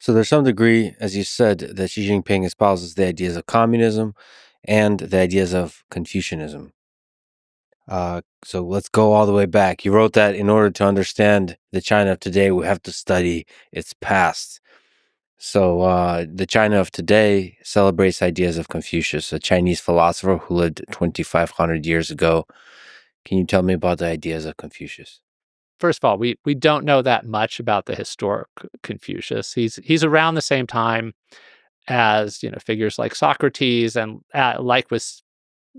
So there's some degree, as you said, that Xi Jinping espouses the ideas of communism and the ideas of Confucianism. So let's go all the way back. You wrote that in order to understand the China of today, we have to study its past. So the China of today celebrates ideas of Confucius, a Chinese philosopher who lived 2,500 years ago. Can you tell me about the ideas of Confucius? First of all, we don't know that much about the historic Confucius. He's around the same time as figures like Socrates, and like with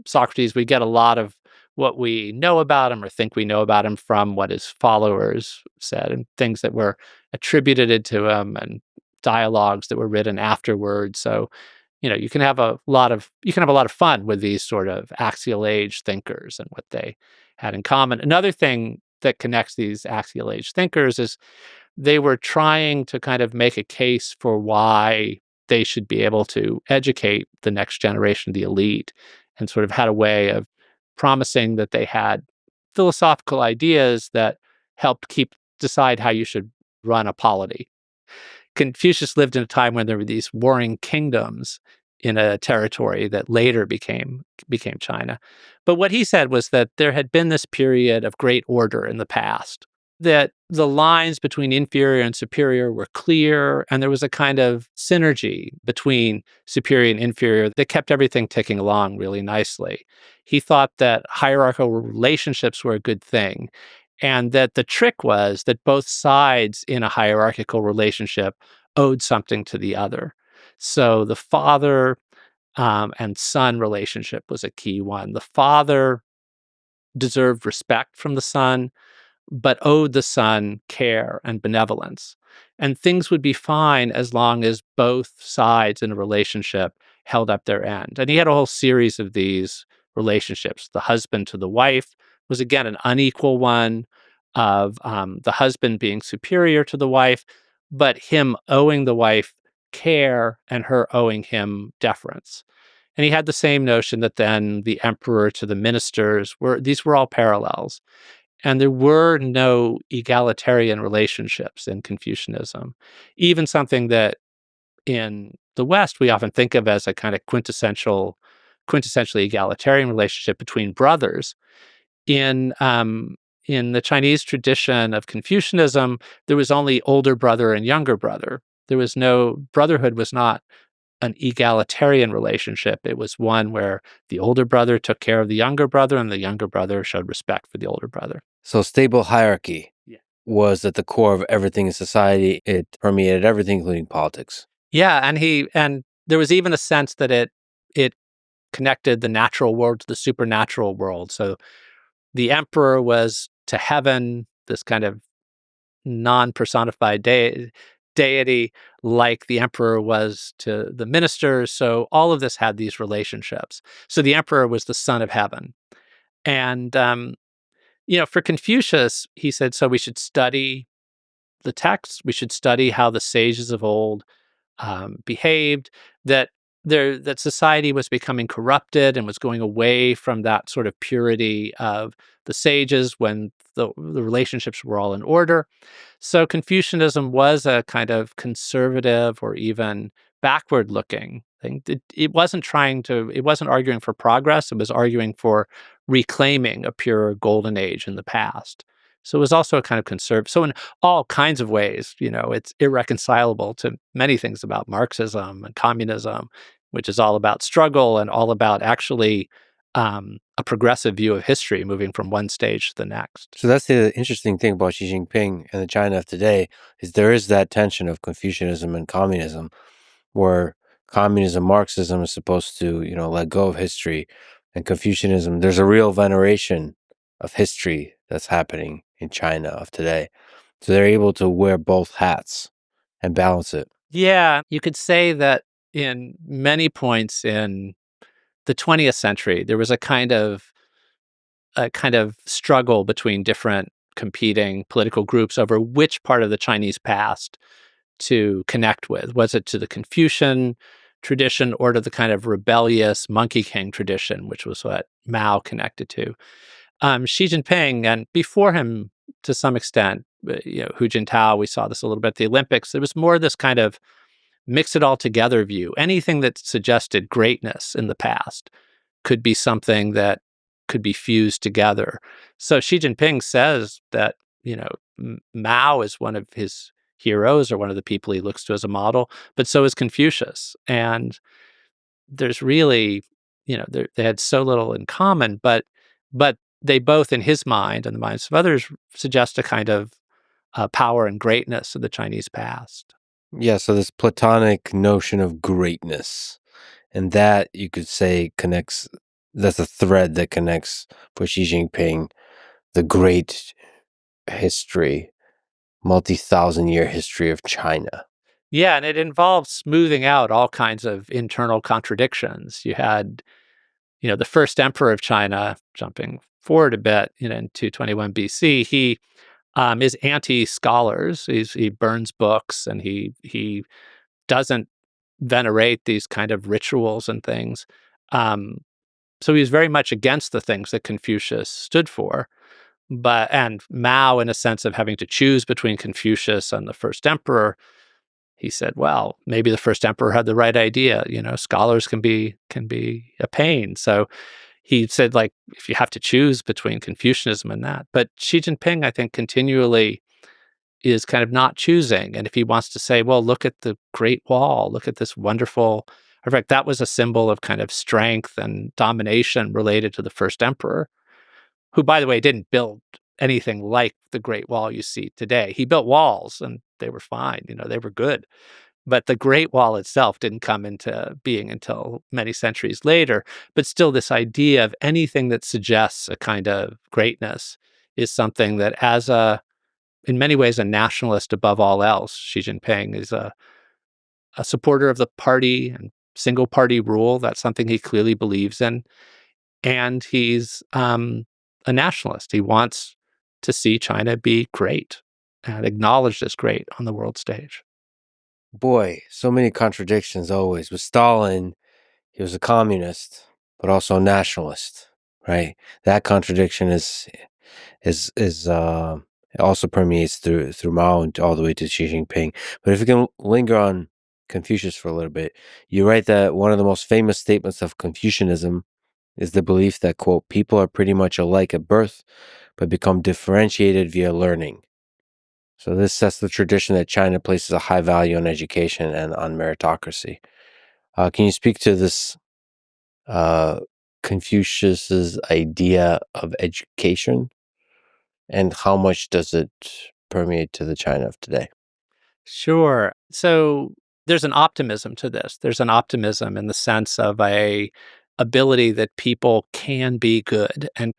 Socrates, we get a lot of what we know about him or think we know about him from what his followers said and things that were attributed to him and dialogues that were written afterwards. So, you can have a lot of fun with these sort of axial age thinkers and what they had in common. Another thing that connects these axial age thinkers is they were trying to kind of make a case for why they should be able to educate the next generation of the elite, and sort of had a way of promising that they had philosophical ideas that helped decide how you should run a polity. Confucius lived in a time when there were these warring kingdoms in a territory that later became China. But what he said was that there had been this period of great order in the past, that the lines between inferior and superior were clear, and there was a kind of synergy between superior and inferior that kept everything ticking along really nicely. He thought that hierarchical relationships were a good thing, and that the trick was that both sides in a hierarchical relationship owed something to the other. So the father and son relationship was a key one. The father deserved respect from the son, but owed the son care and benevolence. And things would be fine as long as both sides in a relationship held up their end. And he had a whole series of these relationships. The husband to the wife was, again, an unequal one, of the husband being superior to the wife, but him owing the wife care and her owing him deference. And he had the same notion that then the emperor to the ministers these were all parallels. And there were no egalitarian relationships in Confucianism. Even something that in the West we often think of as a kind of quintessentially egalitarian relationship between brothers. In the Chinese tradition of Confucianism, there was only older brother and younger brother. Brotherhood was not an egalitarian relationship. It was one where the older brother took care of the younger brother and the younger brother showed respect for the older brother. So stable hierarchy Yeah. was at the core of everything in society. It permeated everything, including politics. Yeah, and there was even a sense that it connected the natural world to the supernatural world. So the emperor was to heaven, this kind of non-personified deity, like the emperor was to the ministers. So all of this had these relationships. So the emperor was the son of heaven. And, for Confucius, he said, so we should study the texts, we should study how the sages of old behaved, that society was becoming corrupted and was going away from that sort of purity of the sages when the relationships were all in order. So Confucianism was a kind of conservative or even backward looking thing. It wasn't arguing for progress. It was arguing for reclaiming a pure golden age in the past. So it was also a kind of conservative. So in all kinds of ways, it's irreconcilable to many things about Marxism and communism, which is all about struggle and all about actually a progressive view of history, moving from one stage to the next. So that's the interesting thing about Xi Jinping and the China of today is there is that tension of Confucianism and communism, where communism, Marxism is supposed to, let go of history, and Confucianism, there's a real veneration of history that's happening in China of today. So they're able to wear both hats and balance it. Yeah, you could say that in many points in the 20th century, there was a kind of struggle between different competing political groups over which part of the Chinese past to connect with. Was it to the Confucian tradition or to the kind of rebellious Monkey King tradition, which was what Mao connected to? Xi Jinping, and before him to some extent, Hu Jintao, we saw this a little bit at the Olympics. There was more this kind of mix it all together view. Anything that suggested greatness in the past could be something that could be fused together. So Xi Jinping says that, Mao is one of his heroes or one of the people he looks to as a model, but so is Confucius. And there's really, they had so little in common, but they both, in his mind and the minds of others, suggest a kind of power and greatness of the Chinese past. Yeah, so this Platonic notion of greatness, and that you could say connects, that's a thread that connects for Xi Jinping the great history, multi-thousand year history of China. Yeah, and it involves smoothing out all kinds of internal contradictions. You had, the first emperor of China, jumping forward a bit, in 221 BC, he is anti-scholars. He burns books, and he doesn't venerate these kind of rituals and things. Um, so he's very much against the things that Confucius stood for. And Mao, in a sense of having to choose between Confucius and the first emperor, he said, well, maybe the first emperor had the right idea. Scholars can be a pain. So he said, like, if you have to choose between Confucianism and that. But Xi Jinping, I think, continually is kind of not choosing. And if he wants to say, well, look at the Great Wall, look at this wonderful, in fact, that was a symbol of kind of strength and domination related to the first emperor, who, by the way, didn't build anything like the Great Wall you see today. He built walls and they were fine, they were good. But the Great Wall itself didn't come into being until many centuries later. But still, this idea of anything that suggests a kind of greatness is something that, in many ways, a nationalist above all else, Xi Jinping is a supporter of the party and single party rule. That's something he clearly believes in. And he's a nationalist. He wants to see China be great and acknowledged as great on the world stage. Boy, so many contradictions always. With Stalin, he was a communist, but also a nationalist, right? That contradiction is it also permeates through Mao and all the way to Xi Jinping. But if we can linger on Confucius for a little bit, you write that one of the most famous statements of Confucianism is the belief that, quote, people are pretty much alike at birth, but become differentiated via learning. So this sets the tradition that China places a high value on education and on meritocracy. Can you speak to this uh, Confucius's idea of education, and how much does it permeate to the China of today? Sure. So there's an optimism to this. There's an optimism in the sense of a ability that people can be good. And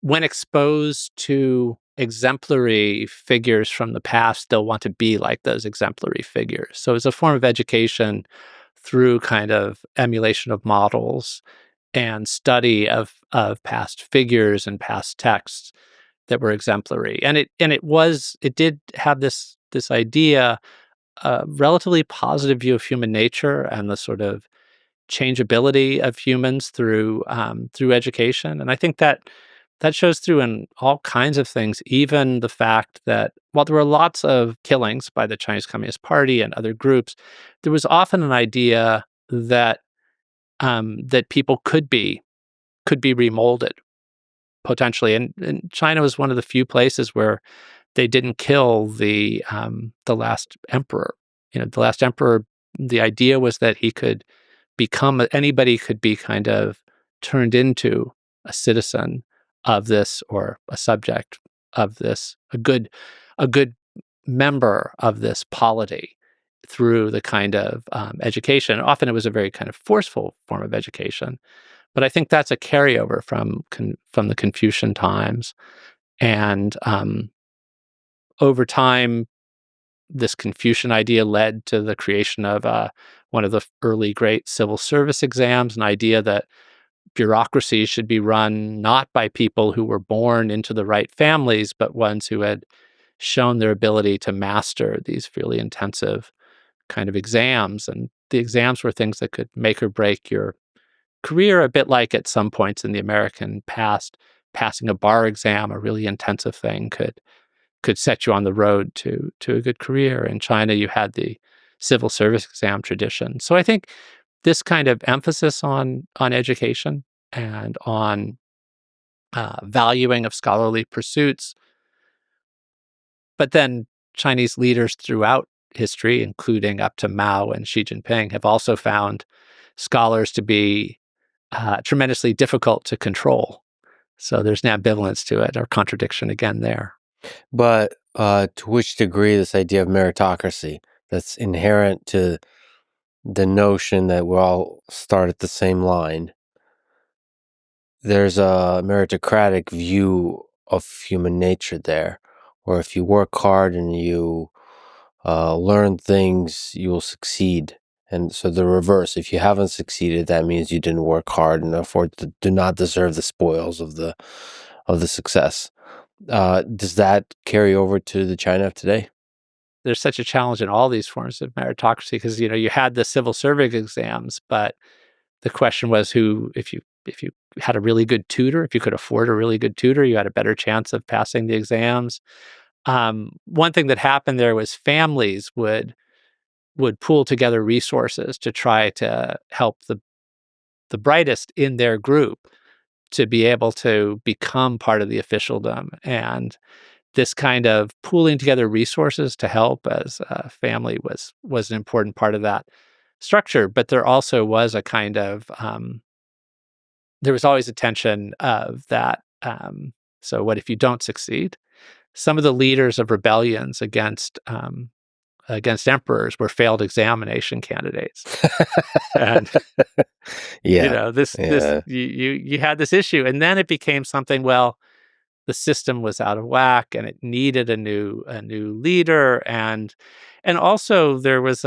when exposed to exemplary figures from the past, they'll want to be like those exemplary figures. So it's a form of education through kind of emulation of models and study of past figures and past texts that were exemplary. And it did have this idea, a relatively positive view of human nature and the sort of changeability of humans through education. And I think that shows through in all kinds of things, even the fact that while there were lots of killings by the Chinese Communist Party and other groups, there was often an idea that that people could be remolded potentially. And China was one of the few places where they didn't kill the last emperor. The last emperor, the idea was that he could anybody could be kind of turned into a citizen of this or a subject of this, a good member of this polity through the kind of education. Often it was a very kind of forceful form of education, but I think that's a carryover from the Confucian times. And over time, this Confucian idea led to the creation of one of the early great civil service exams, an idea that bureaucracy should be run not by people who were born into the right families, but ones who had shown their ability to master these really intensive kind of exams. And the exams were things that could make or break your career, a bit like at some points in the American past, passing a bar exam, a really intensive thing, could set you on the road to a good career. In China, you had the civil service exam tradition. So I think this kind of emphasis on education and on valuing of scholarly pursuits, but then Chinese leaders throughout history, including up to Mao and Xi Jinping, have also found scholars to be tremendously difficult to control. So there's an ambivalence to it, or contradiction again there. But to which degree this idea of meritocracy that's inherent to the notion that we all start at the same line, there's a meritocratic view of human nature there, where if you work hard and you learn things, you will succeed. And so the reverse, if you haven't succeeded, that means you didn't work hard enough or do not deserve the spoils of the success. Does that carry over to the China of today? There's such a challenge in all these forms of meritocracy because you had the civil service exams, but the question was who if you had a really good tutor, if you could afford a really good tutor, you had a better chance of passing the exams. One thing that happened there was families would pool together resources to try to help the brightest in their group to be able to become part of the officialdom. And this kind of pooling together resources to help as a family was an important part of that structure. But there also was a kind of there was always a tension of that. So what if you don't succeed? Some of the leaders of rebellions against emperors were failed examination candidates, and Yeah, this yeah. you had this issue, and then it became something. Well, the system was out of whack, and it needed a new leader, and also there was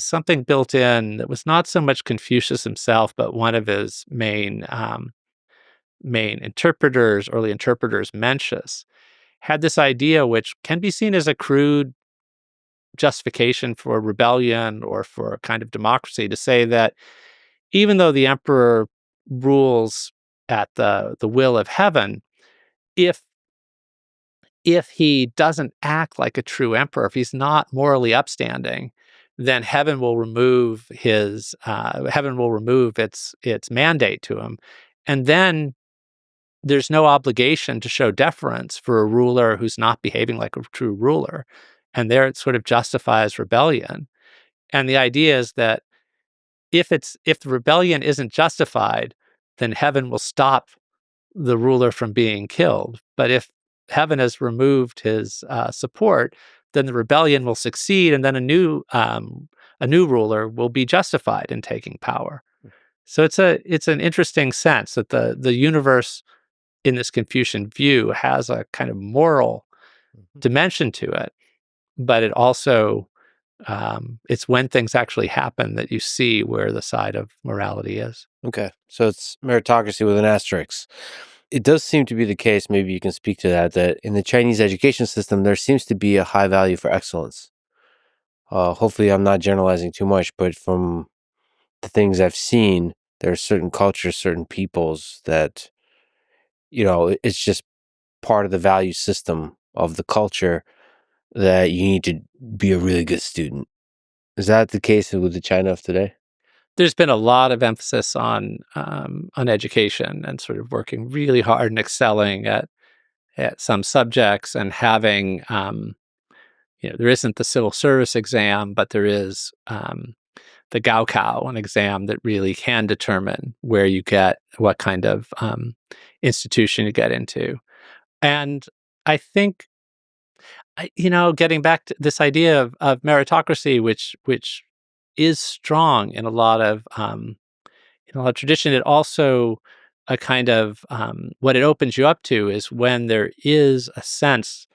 something built in that was not so much Confucius himself, but one of his main interpreters, early interpreters, Mencius, had this idea, which can be seen as a crude justification for rebellion or for a kind of democracy, to say that even though the emperor rules at the will of heaven, if if he doesn't act like a true emperor, if he's not morally upstanding, then heaven will remove its mandate to him, and then there's no obligation to show deference for a ruler who's not behaving like a true ruler, and there it sort of justifies rebellion. And the idea is that if the rebellion isn't justified, then heaven will stop the ruler from being killed. But if heaven has removed his support, then the rebellion will succeed, and then a new ruler will be justified in taking power. So it's an interesting sense that the universe in this Confucian view has a kind of moral Mhm. dimension to it, but it also it's when things actually happen that you see where the side of morality is. Okay, so it's meritocracy with an asterisk. It does seem to be the case, maybe you can speak to that, that in the Chinese education system, there seems to be a high value for excellence. Hopefully, I'm not generalizing too much, but from the things I've seen, there are certain cultures, certain peoples that, it's just part of the value system of the culture that you need to be a really good student. Is that the case with the China of today? There's been a lot of emphasis on education and sort of working really hard and excelling at some subjects and having there isn't the civil service exam, but there is the Gaokao, an exam that really can determine where you get what kind of institution you get into. And I think getting back to this idea of meritocracy, which is strong in a lot of tradition, it also a kind of what it opens you up to is when there is a sense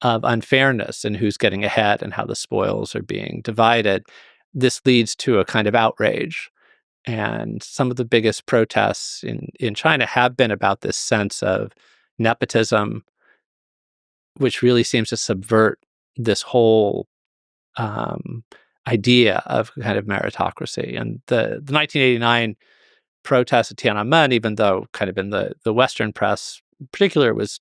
of unfairness in who's getting ahead and how the spoils are being divided. This leads to a kind of outrage. And some of the biggest protests in China have been about this sense of nepotism, which really seems to subvert this whole um, idea of kind of meritocracy. And the 1989 protests at Tiananmen, even though kind of in the Western press in particular, it was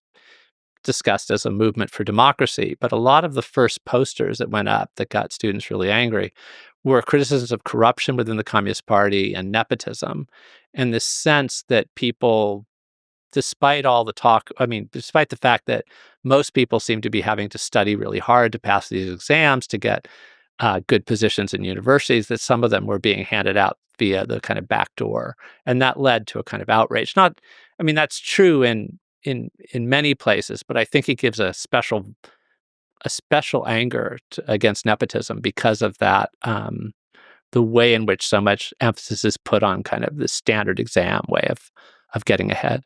discussed as a movement for democracy, but a lot of the first posters that went up that got students really angry were criticisms of corruption within the Communist Party and nepotism, and the sense that people, despite all the talk, I mean, despite the fact that most people seem to be having to study really hard to pass these exams to get good positions in universities, that some of them were being handed out via the kind of back door, and that led to a kind of outrage. Not, I mean, that's true in many places, but I think it gives a special anger against nepotism because of that. The way in which so much emphasis is put on kind of the standard exam way of getting ahead.